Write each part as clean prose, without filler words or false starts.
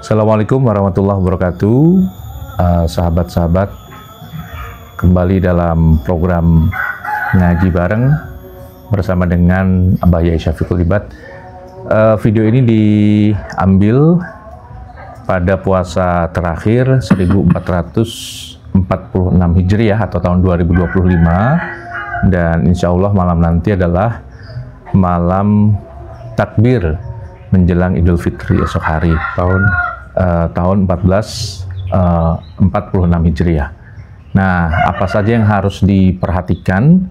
Assalamualaikum warahmatullahi wabarakatuh. Sahabat-sahabat, kembali dalam program ngaji bareng bersama dengan Abah Yai Syafiqul Ibad. Video ini diambil pada puasa terakhir 1446 Hijriah atau tahun 2025, dan insya Allah malam nanti adalah malam takbir menjelang Idul Fitri esok hari tahun 1446 Hijriah. Nah, apa saja yang harus diperhatikan,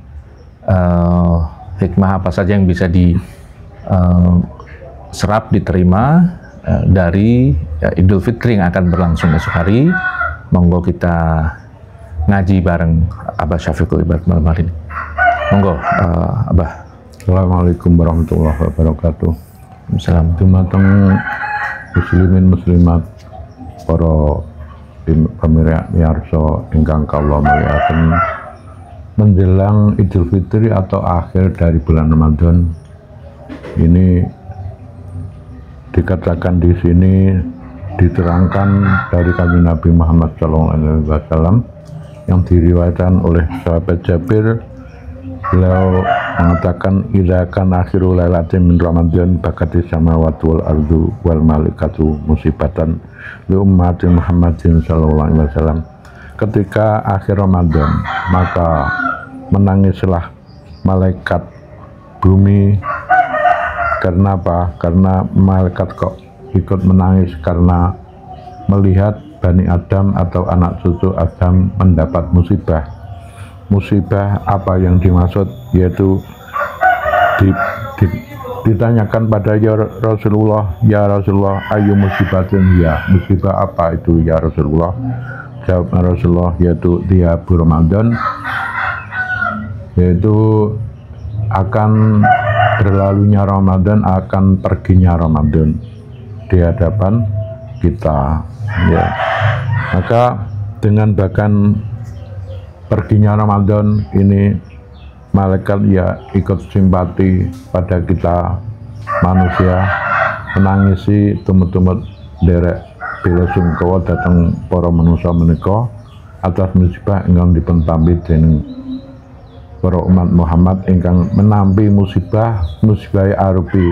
hikmah apa saja yang bisa diserap, diterima dari Idul Fitri yang akan berlangsung esok hari. Monggo kita ngaji bareng Abah Syafiqul Ibad malam hari ini. Monggo, Abah. Assalamualaikum warahmatullahi wabarakatuh. Assalamualaikum. Dumateng muslimin muslimat, para pamirsa ingkang kawula mulyakaken, menjelang Idul Fitri atau akhir dari bulan Ramadan ini, dikatakan di sini, diterangkan dari Kanjeng Nabi Muhammad SAW yang diriwayatkan oleh sahabat Jabir. Beliau mengatakan, idza kana akhiru lailatin min Ramadan bakati samawati wal ardu wal malaikatu musibatan li ummati Muhammadin sallallahu alaihi wasallam. Ketika akhir Ramadan, maka menangislah malaikat bumi. Karena apa? Karena malaikat kok ikut menangis karena melihat Bani Adam atau anak cucu Adam mendapat musibah. Musibah apa yang dimaksud, yaitu ditanyakan pada Rasulullah, ya Rasulullah, ayu musibatin, ya musibah apa itu ya Rasulullah? Jawab Rasulullah, yaitu dia Ramadan, yaitu akan berlalunya Ramadan, akan perginya Ramadan di hadapan kita, ya. Maka dengan bahkan perginya Ramadan ini, malaikat ya ikut simpati pada kita manusia, menangisi tumut-tumut derek bela sungkawa datang para manusia menika atas musibah ingkang dipuntampi dening para umat Muhammad ingkang menampi musibah arupi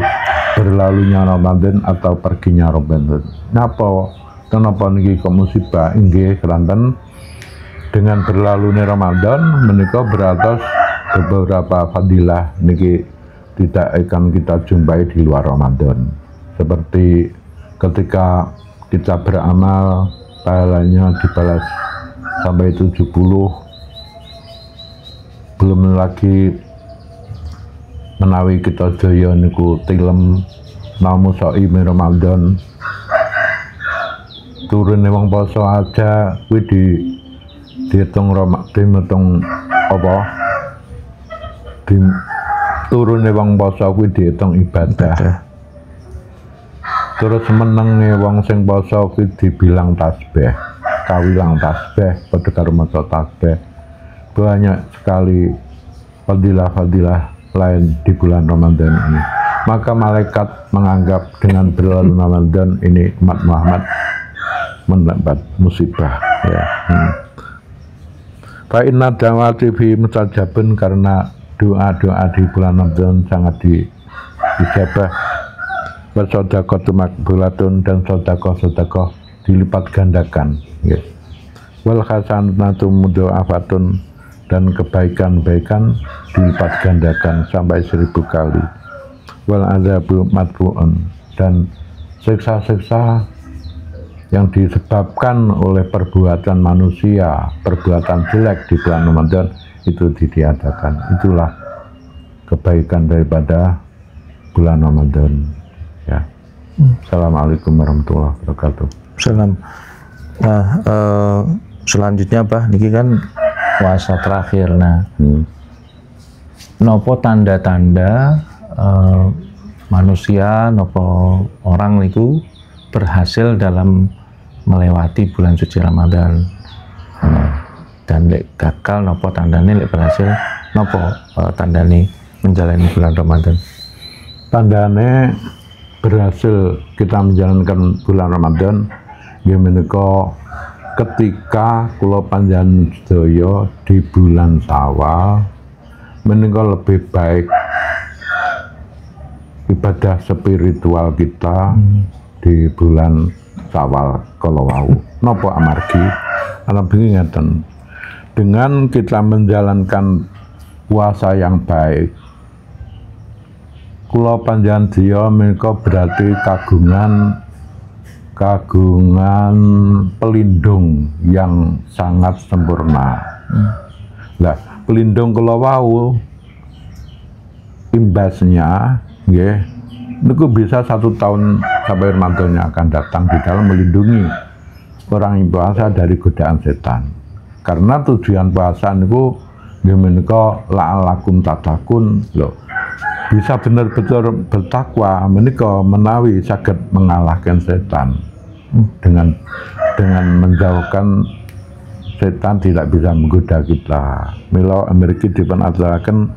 berlalunya Ramadan atau perginya Ramadan. Kenapa niki kok musibah? Inggih keranten dengan berlalunya Ramadan menika beratas beberapa fadilah niki tidak akan kita jumpai di luar Ramadan. Seperti ketika kita beramal, pahalanya dibalas sampai 70. Belum lagi menawi kita jaya niku tilem namu saimi Ramadan, turun wong poso aja kuwi dihitung turune wong poso kuwi dihitung ibadah. Terus menenge wong sing poso kuwi dibilang tasbih, kawilang tasbih, padha karo maca tasbih. Banyak sekali fadilah-fadilah lain di bulan Ramadan ini. Maka malaikat menganggap dengan berlalu Ramadan ini umat Muhammad mendapat musibah, ya. Fa inna da'wati fi mustajabun, karena doa-doa di bulan Ramadan sangat dijabah. Wasodaqatu makbulatun, dan sedekah dilipat gandakan, ya. Wal hasanatu mudha'afatun, dan kebaikan dilipat gandakan sampai 1000 kali. Wal adzabu matbu'un, dan siksa-siksa yang disebabkan oleh perbuatan manusia, perbuatan jelek di bulan Ramadan itu ditiadakan. Itulah kebaikan daripada bulan Ramadan, ya. Assalamualaikum warahmatullahi wabarakatuh. Salam. Nah, selanjutnya Pak, niki kan puasa terakhir. Nah, nopo tanda-tanda manusia, nopo orang niku berhasil dalam melewati bulan suci Ramadan, dan lek gagal nopo tandane, lek berhasil nopo tandane menjalani bulan Ramadan. Tandane berhasil kita menjalankan bulan Ramadan nggih menika ketika kula panjenengan sedaya di bulan Syawal menika lebih baik ibadah spiritual kita di bulan Syawal kala wau. Napa amargi? Amargi ngeten. Dengan kita menjalankan puasa yang baik, kula panjenengan dia menika berarti kagungan pelindung yang sangat sempurna. Lah, pelindung kula wau imbasnya nggih niku bisa 1 tahun sampai Ramadannya akan datang di dalam melindungi orang yang puasa dari godaan setan. Karena tujuan puasa niku nggih menika la'alakum tatakun lho. Bisa benar-benar bertakwa menika menawi saged mengalahkan setan. Dengan menjauhkan setan tidak bisa menggoda kita. Mila Amerika dipun aturaken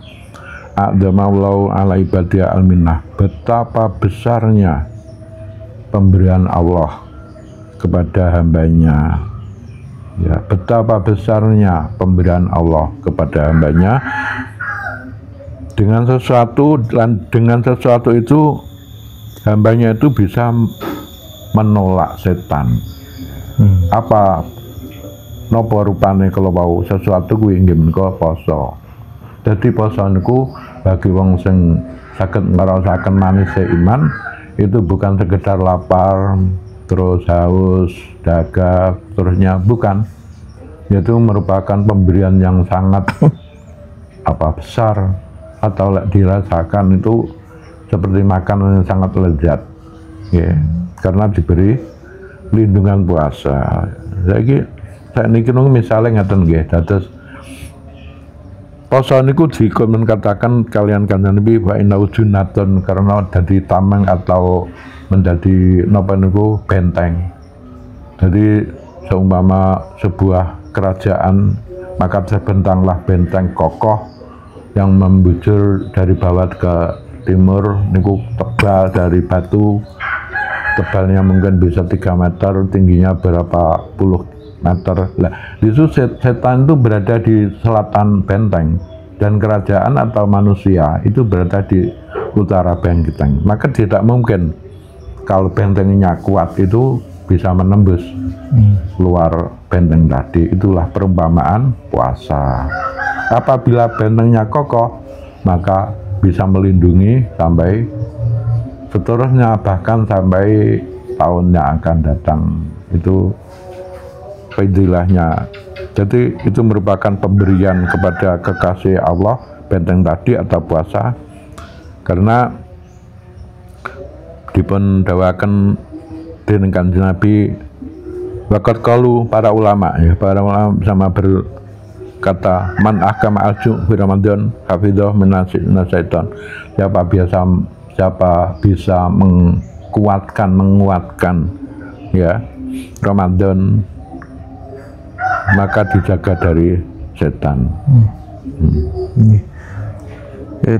a'dzamallahu ala ibadiah al-minnah. Betapa besarnya pemberian Allah kepada hambanya. Ya, betapa besarnya pemberian Allah kepada hambanya dengan sesuatu, dan dengan sesuatu itu hambanya itu bisa menolak setan. Apa napa rupane kalau mau sesuatu kuwi inggih menika poso. Dadi poso niku bagi wong sing saged ngrasaken manis iman itu bukan sekedar lapar terus haus, dahaga, terusnya bukan. Itu merupakan pemberian yang sangat besar, atau dirasakan itu seperti makanan yang sangat lezat. Ya, karena diberi lindungan puasa. Saya niki misalnya ngaten nggih, dados poso niku dikon katakan kalian kanjeng Nabi wa inna junatun, karena dadi tameng atau menjadi napa niku benteng. Jadi seumpama sebuah kerajaan maka terbentanglah benteng kokoh yang membujur dari barat ke timur niku tebal dari batu, tebalnya mungkin bisa 3 meter, tingginya berapa puluh meter. Nah, itu setan itu berada di selatan benteng dan kerajaan atau manusia itu berada di utara benteng. Maka tidak mungkin kalau bentengnya kuat itu bisa menembus luar benteng tadi. Itulah perumpamaan puasa. Apabila bentengnya kokoh, maka bisa melindungi sampai seterusnya, bahkan sampai tahun yang akan datang. Itu fadilahnya. Jadi itu merupakan pemberian kepada kekasih Allah, benteng tadi atau puasa, karena dipun dawaken dening Kanjeng Nabi waqat qalu para ulama sama berkata man ahkama al-ju' fi Ramadan hafidhah min syaitan. Siapa bisa menguatkan ya Ramadan, maka dijaga dari setan.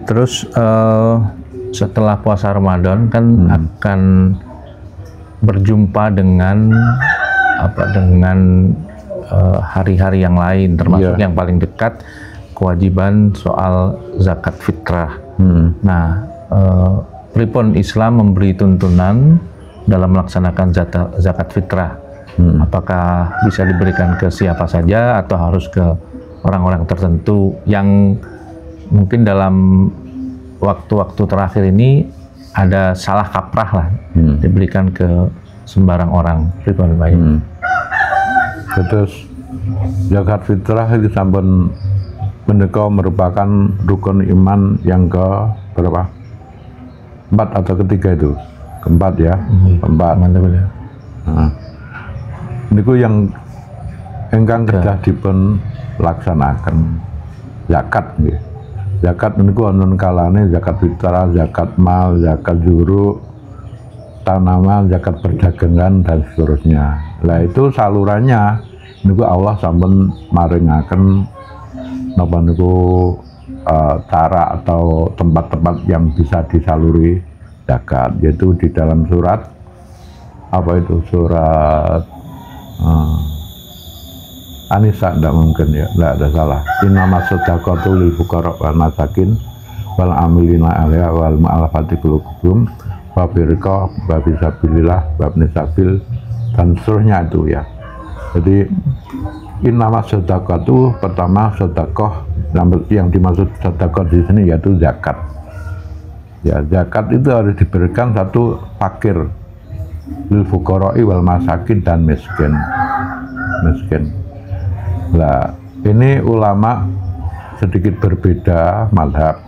Terus setelah puasa Ramadan kan akan berjumpa dengan hari-hari yang lain, termasuk yang paling dekat kewajiban soal zakat fitrah. Nah, pripun Islam memberi tuntunan dalam melaksanakan zakat fitrah? Apakah bisa diberikan ke siapa saja atau harus ke orang-orang tertentu yang mungkin dalam waktu-waktu terakhir ini ada salah kaprah lah, diberikan ke sembarang orang? Pripun Pak? Terus zakat fitrah itu sampun menika merupakan rukun iman yang ke berapa? 4 atau ketiga itu? Keempat ya, keempat. Mantap ya. Nah, niku yang ingkang kedah dipun laksanaken zakat nggih. Zakat niku wonten kalane zakat fitrah, zakat mal, zakat juru, tanaman, zakat perdagangan dan seterusnya. Lah itu salurannya niku Allah sampun maringaken napa niku cara atau tempat-tempat yang bisa disaluri zakat, yaitu di dalam surat apa itu, surat An-Nisa, tidak mungkin ya, tidak ada salah. Innamas shadaqatu lil fuqara wal masakin wal amilina 'alaiha wal mu'allafati qulubuhum wa birqa wa fisabilillah wa sabil dan seterusnya itu ya. Jadi innamas shadaqatu, pertama sedekah, yang dimaksud sedekah di sini yaitu zakat. Ya, zakat itu harus diberikan satu fakir, lil fuqara'i wal masakin, dan miskin. Nah, ini ulama sedikit berbeda mazhab.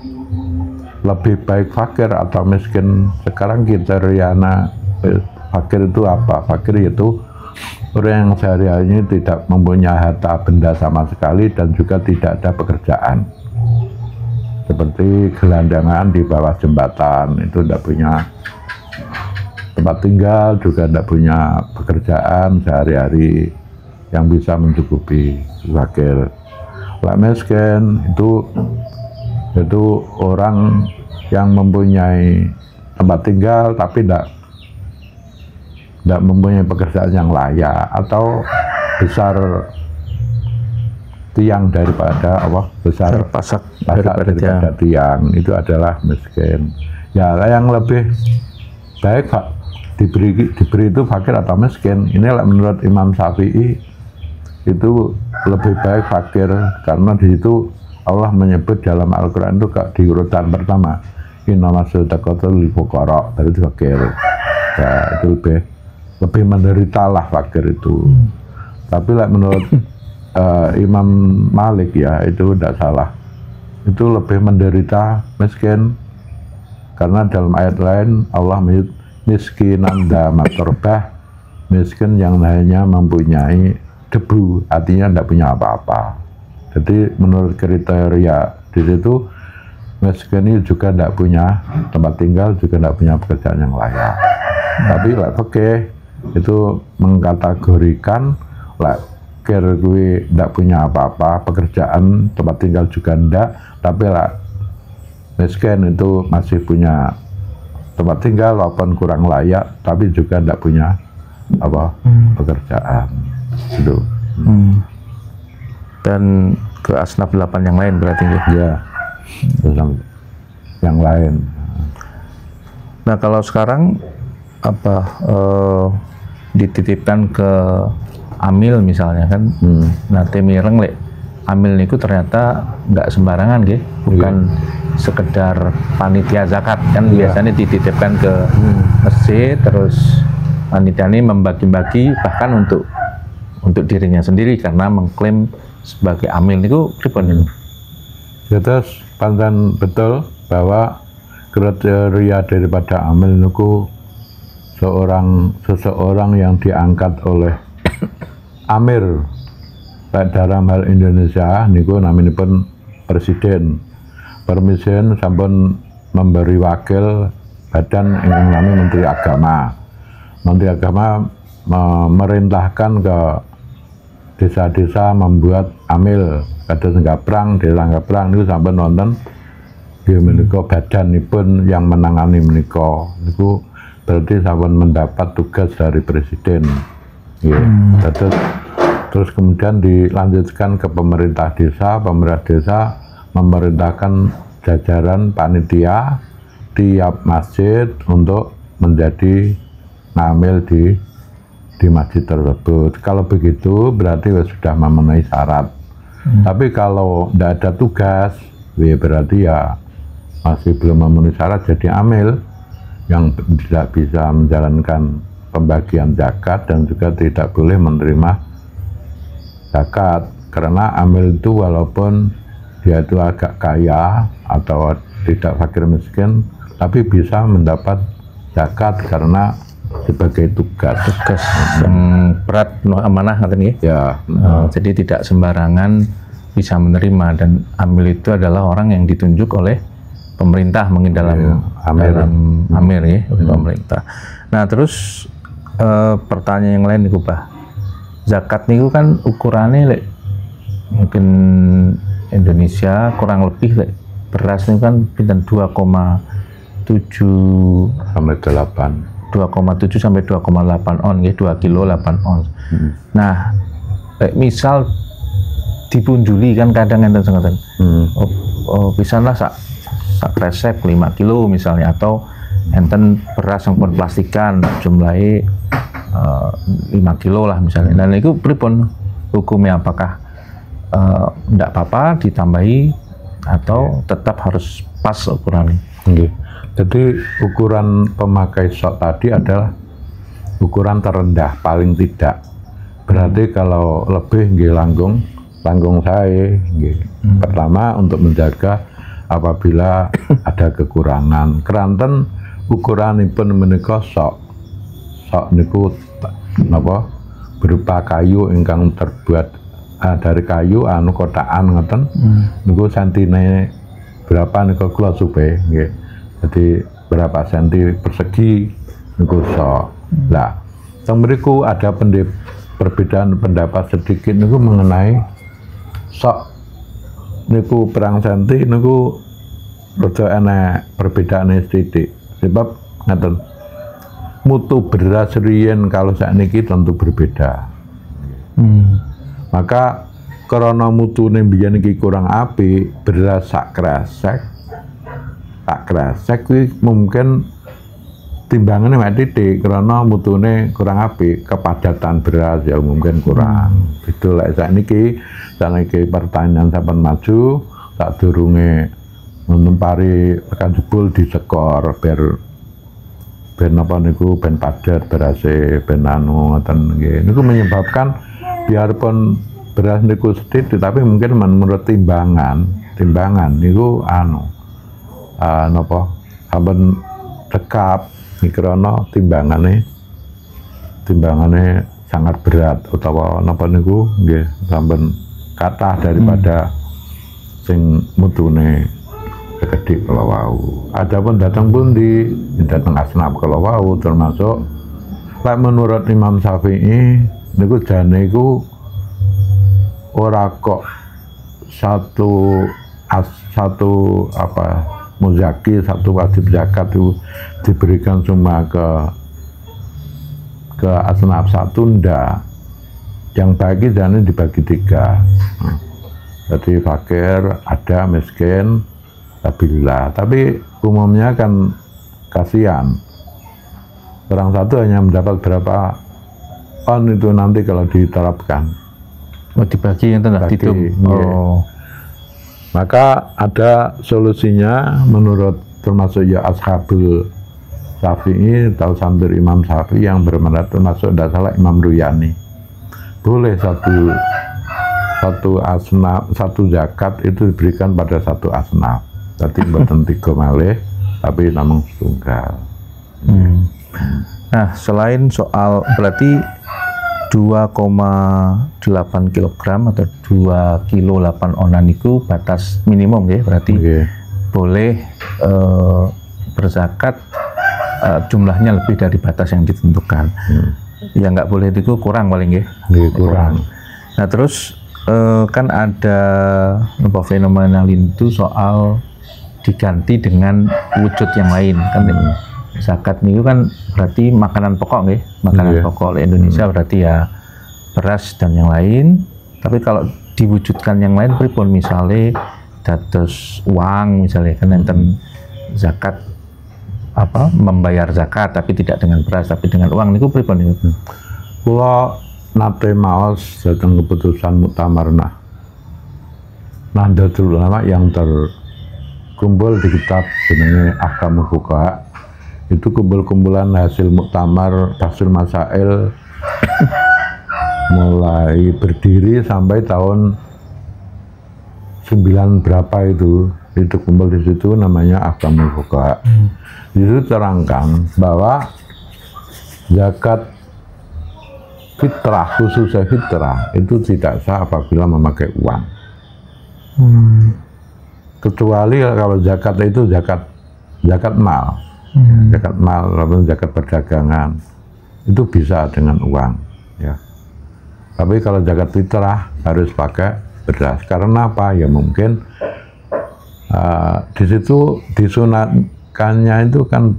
Lebih baik fakir atau miskin? Sekarang kriteria fakir itu apa? Fakir itu orang yang sehari-hari tidak mempunyai harta benda sama sekali dan juga tidak ada pekerjaan. Seperti gelandangan di bawah jembatan, itu tidak punya tempat tinggal, juga tidak punya pekerjaan sehari-hari yang bisa mencukupi. Fakir. Lah miskin itu orang yang mempunyai tempat tinggal tapi tidak mempunyai pekerjaan yang layak, atau besar tiang daripada besar pasak daripada tiang, itu adalah miskin. Ya, yang lebih baik diberi itu fakir atau miskin. Inilah menurut Imam Syafi'i itu lebih baik fakir, karena di situ Allah menyebut dalam Al-Quran itu di urutan pertama, innamas shadaqatu lil fuqara, berarti fakir. Ya, itu lebih menderita lah fakir itu. Tapi menurut Imam Malik ya, itu tidak salah, itu lebih menderita miskin, karena dalam ayat lain Allah menyebut miskinan damatrorbah, miskin yang hanya mempunyai debu, artinya tidak punya apa-apa. Jadi menurut kriteria di situ, miskin ini juga tidak punya tempat tinggal, juga tidak punya pekerjaan yang layak. Tapi itu mengkategorikan fakir gue tidak punya apa-apa, pekerjaan, tempat tinggal juga tidak, tapi miskin itu masih punya tempat tinggal walaupun kurang layak, tapi juga tidak punya pekerjaan. Itu. Dan ke asnaf 8 yang lain berarti ya, yang lain. Nah, kalau sekarang dititipkan ke amil misalnya kan, nanti mireng amil niku ternyata nggak sembarangan bukan sekedar panitia zakat kan, biasanya dititipkan ke masjid, terus panitia ini membagi-bagi bahkan untuk dirinya sendiri karena mengklaim sebagai amil niku pripun. Terus pantan betul bahwa kriteria daripada amil niku seseorang yang diangkat oleh amir, dalam hal Indonesia niku naminipun presiden sampun memberi wakil badan yang namanya Menteri Agama memerintahkan ke desa-desa membuat amil, kados Gaprang, desa Gaprang niku sampun wonten nggih menika badanipun yang menangani menika niku, berarti sampun mendapat tugas dari presiden. Terus kemudian dilanjutkan ke pemerintah desa memerintahkan jajaran panitia tiap masjid untuk menjadi ngamil di masjid tersebut. Kalau begitu berarti sudah memenuhi syarat. Tapi kalau tidak ada tugas, berarti ya masih belum memenuhi syarat jadi amil, yang tidak bisa menjalankan pembagian zakat dan juga tidak boleh menerima zakat. Karena amil itu walaupun dia itu agak kaya atau tidak fakir miskin, tapi bisa mendapat zakat karena sebagai tugas yang berat, amanah ya. Jadi tidak sembarangan bisa menerima, dan amil itu adalah orang yang ditunjuk oleh pemerintah mungkin dalam amir pemerintah. Nah, terus pertanyaan yang lain nih Pak, zakat niku kan ukurannya mungkin Indonesia kurang lebih beras niku kan pinten 2,5 sampai 8. 2,7 sampai 2,8 on ya, 2 kilo 8 ons. Nah, misal dipunjuli kan kadang enten sengatan. Pisanlah sak resep 5 kilo misalnya, atau enten beras yang pun plastikan jumlahnya 5 kilo lah misalnya. Dan itu pripun hukumnya, apakah enggak apa-apa ditambahi atau tetap harus pas ukurannya? Jadi ukuran pemakai sok tadi adalah ukuran terendah paling tidak. Berarti kalau lebih langkung saya pertama untuk menjaga apabila ada kekurangan. Keranten ukuranipun menika sok niku napa berupa kayu ingkang terbuat dari kayu kotakan ngoten. Niku sentine berapa niku kula supe nggih. Jadi berapa senti persegi niku sok. Lah, teng mriku ada perbedaan pendapat sedikit niku mengenai sok niku perang senti niku rada enak perbedaane sithik. Sebab ngaten. Mutu beras riyen kalau sakniki tentu berbeda. Maka karena mutune mbiyen iki kurang apik, beras sak kresek kuwi mungkin timbangannya mek titik karena mutune kurang apik, kepadatan beras ya mungkin kurang. Gitu lek sakniki pertanyaan sampean maju tak durunge menempari tekan jebul disekor ben apa niku ben padat berase ben anu ngoten nggih. Niku menyebabkan biarpun beras niku sedikit tapi mungkin menurut timbangan niku napa saben dekap mikrono timbangane sangat berat utawa napa niku nggih saben kathah daripada sing mutune gede kalau wau. Adapun datang pundi datang asnaf kalau wau termasuk lek menurut Imam Syafi'i niku jane iku ora kok satu muzaki, satu wajib zakat itu diberikan cuma ke asnaf satu, ndak. Yang bagi jane dibagi 3. Jadi fakir, ada miskin, alhamdulillah. Tapi umumnya kan kasihan. Orang satu hanya mendapat berapa on itu nanti kalau diterapkan. Oh, dibagi yang tidak dihitung. Oh. Maka ada solusinya menurut termasuk ya Ashabul Syafi'i atau santri Imam Syafi'i yang berpendapat termasuk tidak salah Imam Ruyani. Boleh satu asnaf, satu zakat itu diberikan pada satu asnaf. Tapi mboten 3 malih, tapi namung setunggal. Nah, selain soal berarti 2,8 kg atau 2 kilo 8 onan itu batas minimum ya, berarti boleh berzakat jumlahnya lebih dari batas yang ditentukan. Ya nggak boleh itu kurang paling ya. Kurang. Nah terus kan ada fenomena itu soal diganti dengan wujud yang lain kan. Zakat itu kan berarti makanan pokok nih, makanan pokok Indonesia berarti ya beras dan yang lain. Tapi kalau diwujudkan yang lain pripun, misalnya dados uang misalnya kan enten zakat membayar zakat tapi tidak dengan beras tapi dengan uang niku pripun niku? Kula nate maos datang keputusan muktamar Nahdlatul Ulama yang terkumpul di kitab jenenge Ahkamul Fuqaha. Itu kumpulan hasil muktamar Tafsir Masail mulai berdiri sampai tahun 9 berapa itu kumpul di situ namanya Ahkamul Fuqaha. Di situ terangkan bahwa zakat fitrah, khususnya fitrah itu tidak sah apabila memakai uang. Kecuali kalau zakat itu zakat mal. Zakat mal ataupun zakat perdagangan itu bisa dengan uang ya. Tapi kalau zakat fitrah harus pakai beras. Karena apa? Ya mungkin di situ disunat merayakannya itu kan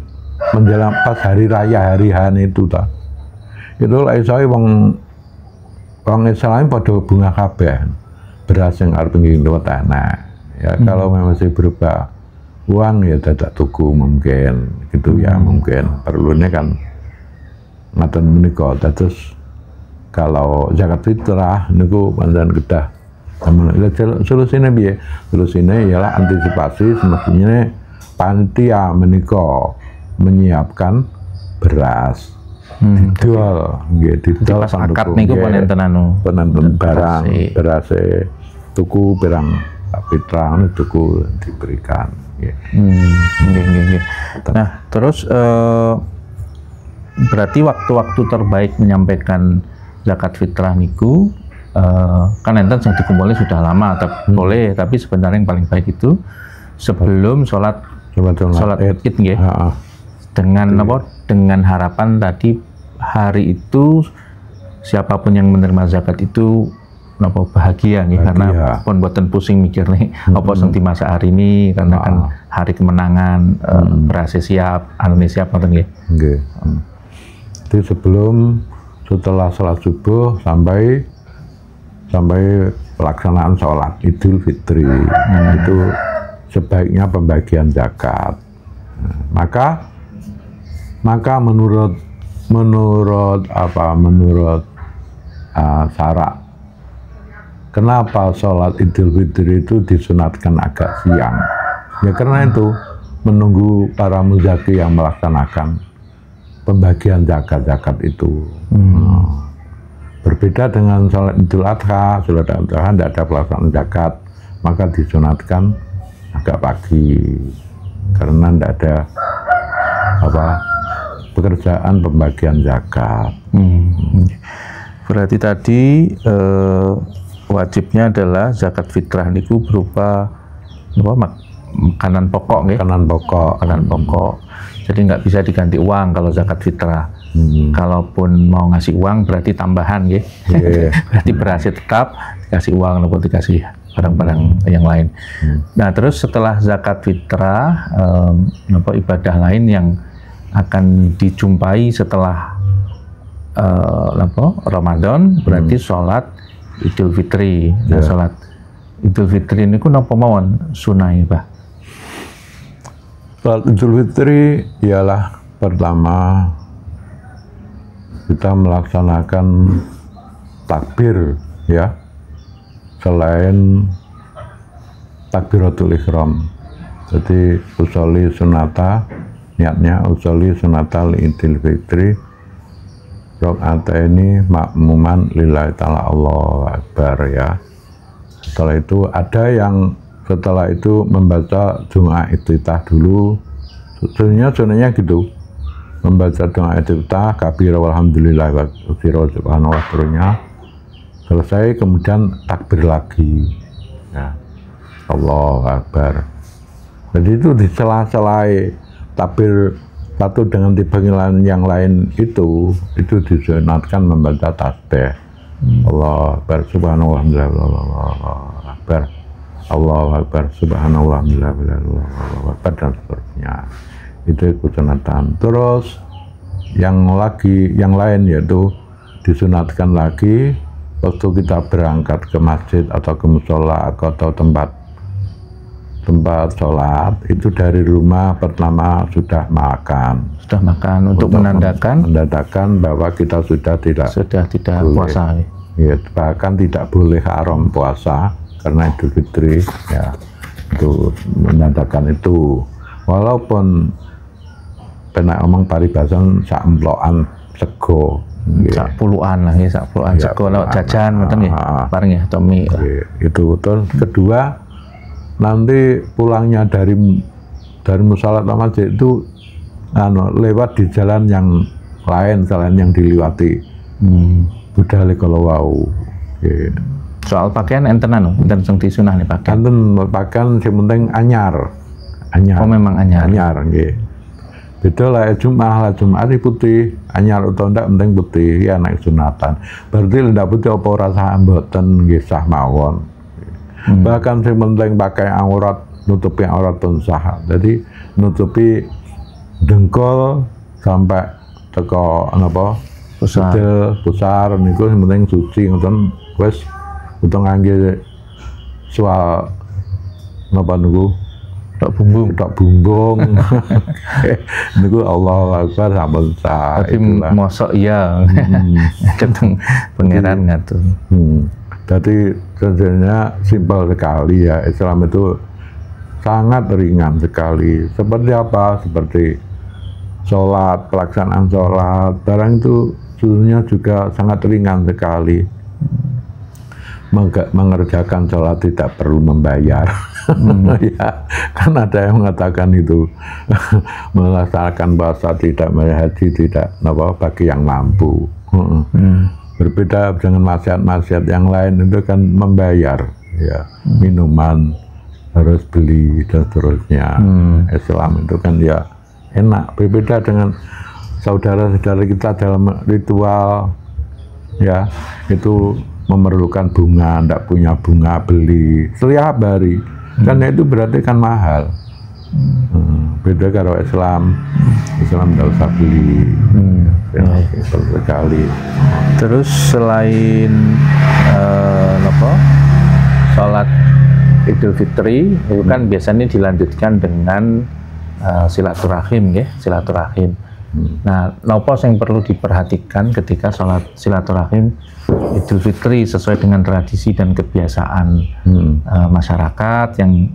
menjelang pas hari raya hari Han itu ta. Itu lah iso wong Islam pada bunga kabeh. Beras yang arep nginggo tanah. Ya kalau masih berupa uang ya dadak tuku mungkin gitu ya mungkin perlunya kan ngaten menika. Terus kalau zakat fitrah niku pancen kedah. Solusinya piye? Solusinya ialah antisipasi semestinya panitia menika menyiapkan beras dijual nggih dijual pas akad niku panenten penenten barang beras tuku barang fitrah tuku diberikan nggih. Nggih. Nah, terus berarti waktu-waktu terbaik menyampaikan zakat fitrah niku kan enten yang dikumpulnya sudah lama boleh, tapi sebenarnya yang paling baik itu sebelum sholat Id nggih. Dengan apa? Dengan harapan tadi hari itu siapapun yang menerima zakat itu napa bahagia nggih, karena pun boten pusing mikir nih apa sing di masa hari ini karena kan hari kemenangan berhasil siap, anu siap ngoten nggih. Nggih. Jadi setelah sholat subuh sampai pelaksanaan sholat Idul Fitri itu sebaiknya pembagian zakat. Maka menurut syarak kenapa sholat Idul Fitri itu disunatkan agak siang? Ya karena itu menunggu para muzaki yang melaksanakan pembagian zakat itu. Berbeda dengan sholat Idul Adha, sholat Idul Adha tidak ada pelaksanaan zakat, maka disunatkan agak pagi karena tidak ada pekerjaan pembagian zakat. Berarti tadi wajibnya adalah zakat fitrah niku berupa makanan pokok nggih. Makanan pokok. Jadi nggak bisa diganti uang kalau zakat fitrah. Kalaupun mau ngasih uang berarti tambahan nggih. Berarti berasnya tetap dikasih uang ataupun dikasih barang-barang yang lain. Nah, terus setelah zakat fitrah ibadah lain yang akan dijumpai setelah Ramadan berarti sholat Idul Fitri. Nah, sholat Idul Fitri ini ku napa mawon sunai, Pak? Sholat Idul Fitri ialah pertama kita melaksanakan takbir ya, selain takbiratul ihram. Jadi usolli sunata, niatnya usolli sunata Idul Fitri rakaat ini makmuman lillahi ta'ala, Allahu Akbar ya. Setelah itu ada yang setelah itu membaca doa iftitah dulu. Sebenarnya gitu, membaca doa iftitah kabira walhamdulillah wa subhanallah terusnya. Selesai kemudian takbir lagi ya, Allahu Akbar. Jadi itu di sela-sela takbir satu dengan panggilan yang lain itu disunatkan membaca tasbih. Allahu Akbar subhanallah Allahu Akbar, Allahu Akbar subhanallah Allahu Akbar dan seterusnya. Itu sunatan. Terus yang lain yaitu disunatkan lagi waktu kita berangkat ke masjid atau ke musola atau tempat sholat itu dari rumah pertama sudah makan untuk menandakan bahwa kita sudah tidak puasa ya, bahkan tidak boleh haram puasa karena Idul Fitri ya, itu menandakan itu walaupun pernah omong paribasan sak emplokan sego sak puluhan lah ya, sak puluhan sego lewat jajan ngoten ya bareng ya Tommy itu. Terus kedua nanti pulangnya dari musola atau masjid itu lewat di jalan yang lain selain yang diliwati budale kalau wau. Soal pakaian enten sing disunah nih pakaian. Enten pakaian sing penting anyar. Oh memang anyar. Anyar nggih. Beda lah Jumat putih, anyar utawa ndak penting putih ya nek sunatan. Berarti ndak putih apa rasa mboten nggih sah mawon. Bahkan sing penting pakai aurat nutupi auratun sah. Jadi nutupi dengkul sampai teko napa pusar niku sing penting suci ngoten wis utawa ngangge soal napa niku tok bumbung niku Allahu Akbar sampun sah. Tapi mosok iya keteng pangeran ngatur. Jadi sebenarnya simpel sekali ya, Islam itu sangat ringan sekali. Seperti apa? Seperti sholat, pelaksanaan sholat, barang itu sebenarnya juga sangat ringan sekali. Mengerjakan sholat tidak perlu membayar. Ya, kan ada yang mengatakan itu melaksanakan puasa tidak membayar haji tidak bagi yang mampu. Berbeda dengan maksiat-maksiat yang lain itu kan membayar, ya minuman harus beli dan seterusnya. Islam itu kan ya enak. Berbeda dengan saudara-saudara kita dalam ritual, ya itu memerlukan bunga, tidak punya bunga beli setiap hari, karena itu berarti kan mahal. Beda kalau Islam tidak usah beli, sekali. Terus selain sholat Idul Fitri itu kan biasanya dilanjutkan dengan silaturahim, ya, silaturahim. Nah, nopo yang perlu diperhatikan ketika sholat silaturahim Idul Fitri sesuai dengan tradisi dan kebiasaan masyarakat yang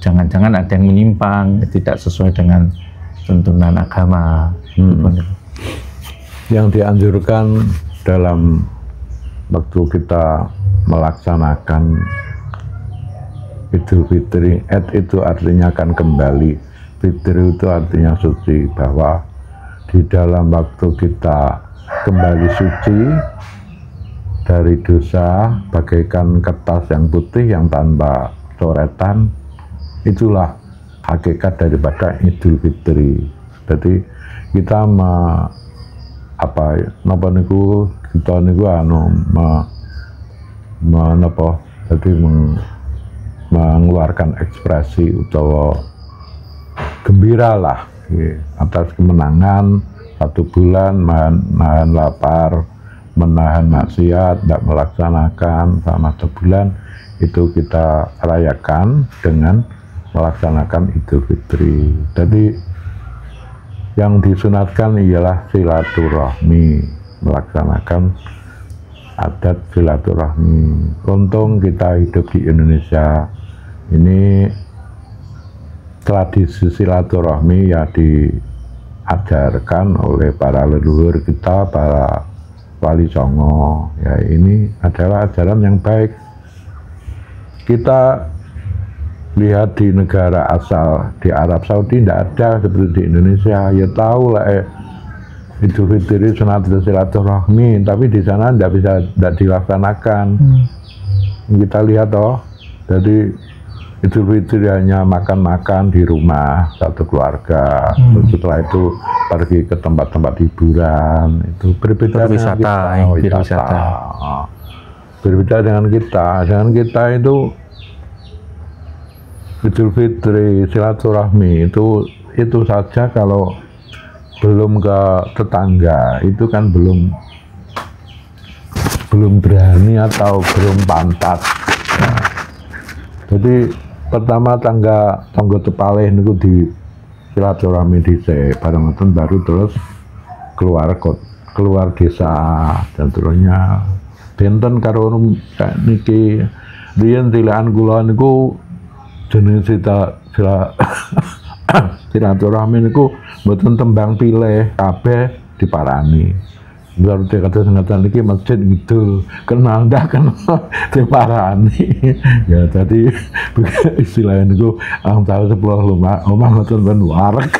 jangan-jangan ada yang menyimpang, tidak sesuai dengan tuntunan agama. Yang dianjurkan dalam waktu kita melaksanakan Idul Fitri, itu artinya akan kembali, Fitri itu artinya suci, bahwa di dalam waktu kita kembali suci dari dosa bagaikan kertas yang putih yang tanpa coretan, itulah hakikat daripada Idul Fitri. Jadi kita mengeluarkan ekspresi utawa gembira lah atas kemenangan 1 bulan, menahan lapar, menahan maksiat, tidak melaksanakan selama 1 bulan, itu kita rayakan dengan melaksanakan Idul Fitri. Jadi yang disunatkan ialah silaturahmi, melaksanakan adat silaturahmi. Untung kita hidup di Indonesia ini, tradisi silaturahmi ya diajarkan oleh para leluhur kita, para wali songo. Ya, ini adalah ajaran yang baik. Kita lihat di negara asal, di Arab Saudi tidak ada seperti di Indonesia. Ya tahu lah Idul Fitri sunat silaturahmi, tapi di sana tidak dilaksanakan. Kita lihat toh, jadi Idul Fitri hanya makan-makan di rumah satu keluarga. Setelah itu pergi ke tempat-tempat hiburan, itu berbeda dengan kita. Berbeda dengan kita. Dengan kita itu Idul Fitri, silaturahmi itu saja kalau belum ke tetangga itu kan belum berani atau belum pantas. Nah, jadi pertama tangga tepalih niku di silaturahmi dhisik, bareng ngoten baru terus keluar desa dan seterusnya. Benten karo niki riyen tilakan kula niku jeneng silaturahmi niku mboten tembang pilih, kabeh diparani. Berarti kata sengatan niki masjid gitu, kenal dah kenal diparani. Ya tadi istilahnya niku tahu 10 omah ngoten ben warak.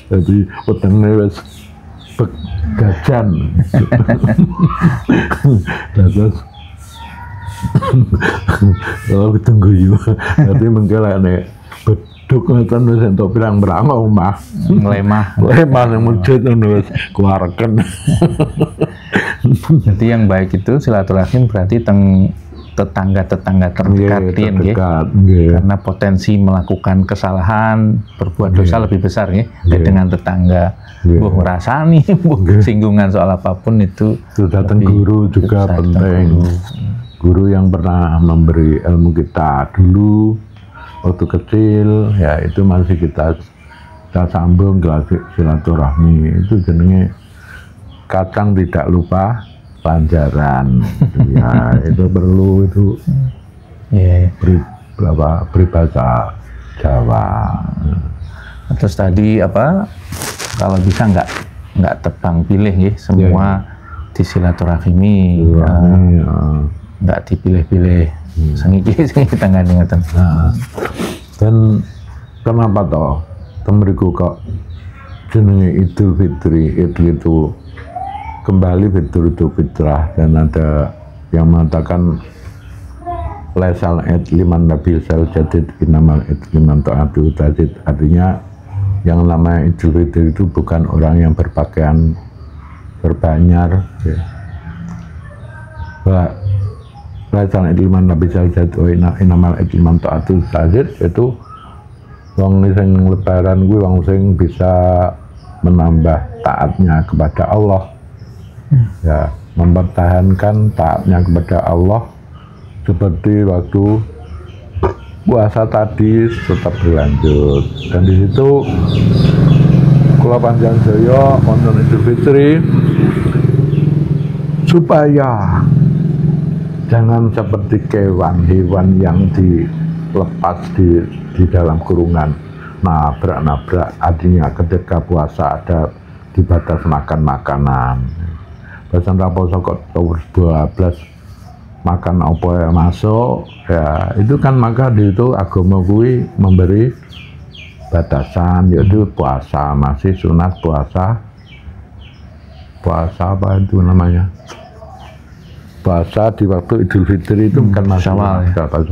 Jadi wetenge wis gajan. Terus kalau tunggu yuk, nanti mengkelane beduk ngoten wis entuk pirang-pirang omah Nglemah yang masjid wis kuwareken. Jadi yang baik itu silaturahim berarti teng tetangga-tetangga terdekat, terdekat, karena potensi melakukan kesalahan, berbuat dosa lebih besar dengan tetangga. Buh ngerasani, singgungan soal apapun itu datang guru juga penting. Guru yang pernah memberi ilmu kita dulu waktu kecil, ya itu masih kita sambung ke silaturahmi. Itu jenenge kadang tidak lupa pelajaran. Ya itu perlu itu peribahasa Jawa. Terus tadi apa, kalau bisa nggak tebang pilih semua di silaturahmi, nggak dipilih-pilih. Sengiki tangga ingatan. Dan kenapa toh temeriku kok jenenge Idul Fitri itu kembali Idul Fitrah, dan ada yang mengatakan lesal liman nabil sal jadid inamal liman ta'atu tajid, artinya yang namanya Idul Fitri itu bukan orang yang berpakaian berbanyar, lesal liman nabil sal jadid inamal liman ta'atu tajid, itu wong sing lebaran gue wong sing bisa menambah taatnya kepada Allah, ya mempertahankan taatnya kepada Allah seperti waktu puasa tadi tetap berlanjut. Dan di situ kula panjang jaya wonten Idul Fitri supaya jangan seperti hewan yang dilepas di dalam kurungan nabrak-nabrak, artinya ketika puasa ada dibatas makan makanan. Bahkan raposo kok 12 makan apa yang masuk, ya itu kan maka di itu agama kui memberi batasan, yaitu puasa masih sunat puasa apa itu namanya, puasa di waktu Idul Fitri itu kan masih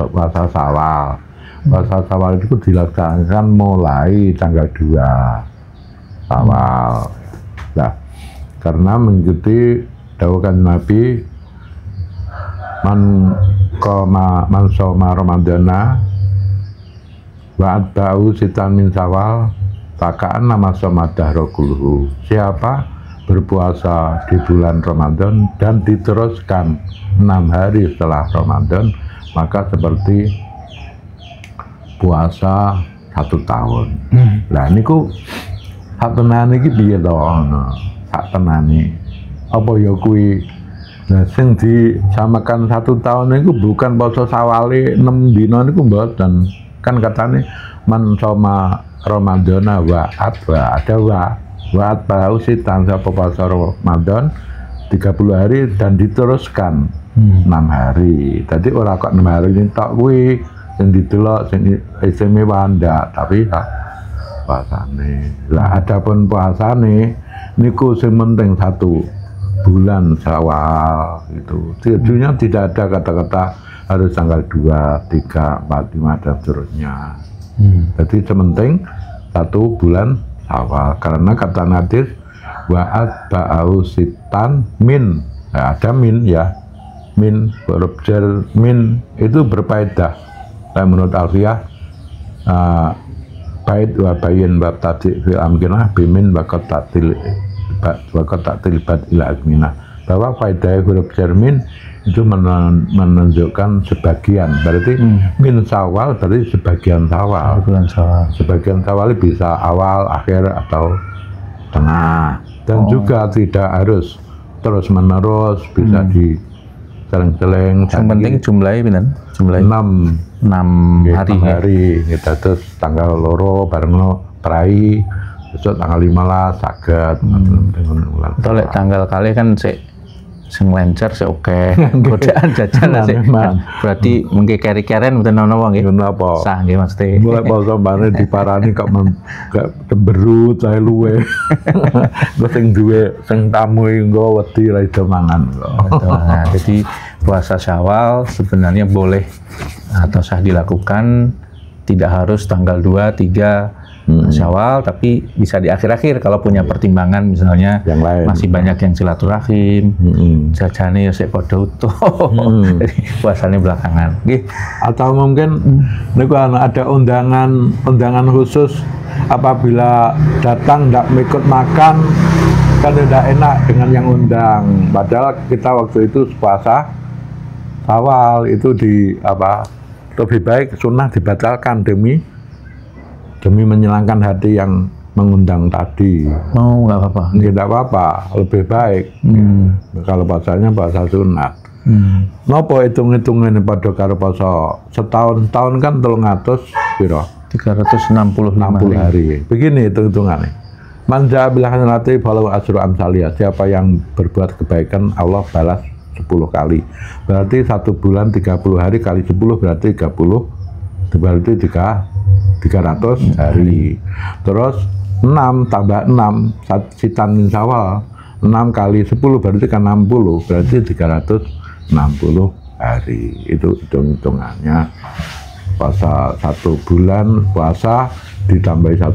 puasa Syawal. Puasa Syawal itu dilaksanakan mulai tanggal 2 Syawal. Nah, karena mengikuti dawuhan Nabi man soma ramadana wa atba'u sitan min Syawal takaan nama soma dahra kulhu. Siapa berpuasa di bulan Ramadan dan diteruskan 6 hari setelah Ramadan, maka seperti puasa 1 tahun. Lah niku hak tenan iki piye to? Hak tenane apa ya kuwi, nah sing disamakan 1 tahun niku bukan poso Syawale 6 dina niku mboten. Kan katane man soma ramadana wa atba, ada wa atba usitan sapa poso Ramadan 30 hari dan diteruskan 6 hari. Tadi ora kok 6 hari ini tok kuwi sing didelok sing istimewa ndak, tapi puasane. Lah adapun puasane niku sing penting 1 bulan Syawal itu. Tujuannya tidak ada kata-kata harus tanggal 2, 3, 4, 5 dan seterusnya. Jadi sementing 1 bulan Syawal, karena kata Nadir wa'at ba'au sitan min, nah, ada min ya, min huruf jar min itu berfaedah. Menurut Alfiyah bait wa bayin wa tadi fil amkinah bimin wa qatatil bad ila azminah, bahwa faedah huruf jar min itu menunjukkan sebagian, berarti min Syawal berarti sebagian Syawal. Sebagian Syawal bisa awal, akhir atau tengah, dan juga tidak harus terus menerus, bisa di celeng-celeng. Yang penting jumlahnya pinten? Jumlahnya 6 hari. Kita terus tanggal loro bareng perai, besok tanggal 15 saged. Atau lek tanggal kali kan sing lancar sih oke. Godaan jajan sih. Berarti mungkin keri-keren mboten ana wong nggih. Napa? Sah nggih Mas Teh. Mulai poso bare diparani kok temberut saya luwe. Gue sing duwe sing tamu engko wedi ra iso mangan kok. Nah, jadi puasa Syawal sebenarnya boleh atau sah dilakukan, tidak harus tanggal 2, 3 Syawal, tapi bisa di akhir-akhir kalau punya pertimbangan misalnya yang lain. Masih banyak yang silaturahim, jajane ya sik padha utuh. Jadi puasanya belakangan. Atau mungkin niku ada undangan khusus apabila datang tidak ikut makan kan tidak enak dengan yang undang. Padahal kita waktu itu puasa Syawal itu lebih baik sunnah dibatalkan demi menyenangkan hati yang mengundang tadi. Nggak apa-apa. Tidak apa-apa, lebih baik. Kalau puasanya puasa sunat. Nopo hitung-hitungin pada karo puasa setahun kan 365 hari. Begini hitung-hitungannya. Man ja'a bil hasanati falahu asyru amsaliyah. Siapa yang berbuat kebaikan Allah balas 10 kali. Berarti 1 bulan 30 hari kali 10 berarti 300 hari. Terus 6 tambah 6 sitan min Syawal 6 kali 10 berarti kan 60, berarti 360 hari. Itu hitung-hitungannya. Puasa 1 bulan puasa ditambah 6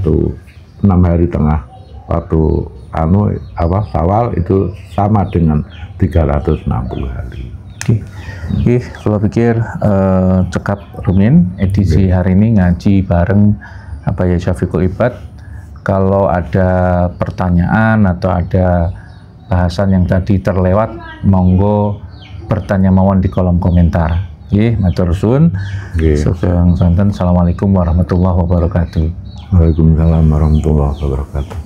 hari tengah waktu Syawal itu sama dengan 360 hari. Oke, kalau pikir Cekap Rumin edisi hari ini ngaji bareng Syafiqul Ibad. Kalau ada pertanyaan atau ada bahasan yang tadi terlewat, monggo bertanya mawon di kolom komentar. Matur suwun. Sugeng santen. Assalamualaikum warahmatullahi wabarakatuh. Waalaikumsalam warahmatullahi wabarakatuh.